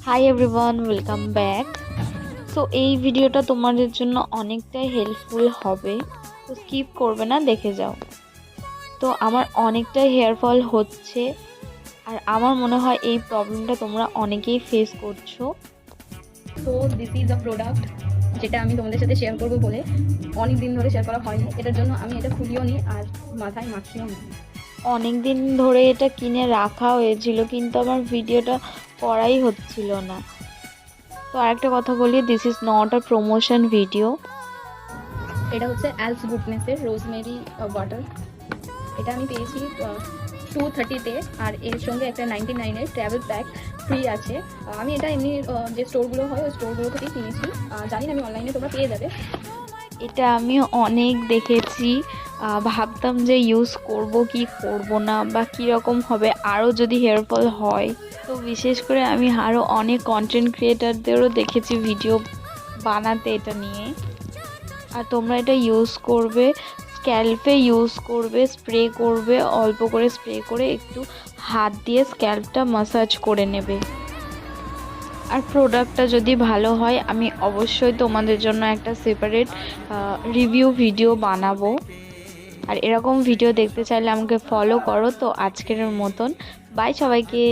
Hi everyone, welcome back. So এই ভিডিওটা তোমাদের জন্য অনেকটাই হেল্পফুল হবে, তো স্কিপ করবে না, দেখে যাও। তো আমার অনেকটাই হেয়ার ফল হচ্ছে, আর আমার মনে হয় এই প্রবলেমটা তোমরা অনেকেই ফেস করছো। তো দিস ইজ আ প্রোডাক্ট যেটা আমি তোমাদের সাথে শেয়ার করবো বলে অনেক দিন ধরে শেয়ার করা হয়নি। এটার জন্য আমি এটা খুলিও নি আর মাথায় মাখিও নি। অনেক দিন ধরে এটা কিনে রাখা হয়েছিল, কিন্তু আমার ভিডিওটা করাই হচ্ছিল না। তো আরেকটা কথা বলি, this is not a promotion video. এটা হচ্ছে অ্যালস গুডনেসের রোজমেরি ওয়াটার। এটা আমি পেয়েছি 230-তে, আর এর সঙ্গে একটা 99-এর ট্রাভেল প্যাক ফ্রি আছে। আমি এটা এমনি যে স্টোরগুলো হয় ওই স্টোরগুলো থেকেই কিনেছি। জানি না আমি অনলাইনে তোমরা পেয়ে যাবে। এটা আমি অনেক দেখেছি, ভাবতাম যে ইউজ করব কি করব না, বা কীরকম হবে আরও যদি হেয়ার ফল হয়। তো বিশেষ করে আমি আরও অনেক কন্টেন্ট ক্রিয়েটারদেরও দেখেছি ভিডিও বানাতে এটা নিয়ে। আর তোমরা এটা ইউজ করবে, স্ক্যাল্পে ইউজ করবে, স্প্রে করবে, অল্প করে স্প্রে করে একটু হাত দিয়ে স্ক্যাল্পটা ম্যাসাজ করে নেবে। আর প্রোডাক্টটা যদি ভালো হয়, আমি অবশ্যই তোমাদের জন্য একটা সেপারেট রিভিউ ভিডিও বানাবো। আর এরকম ভিডিও দেখতে চাইলে আমাকে ফলো করো। তো আজকের মতন বাই সবাইকে।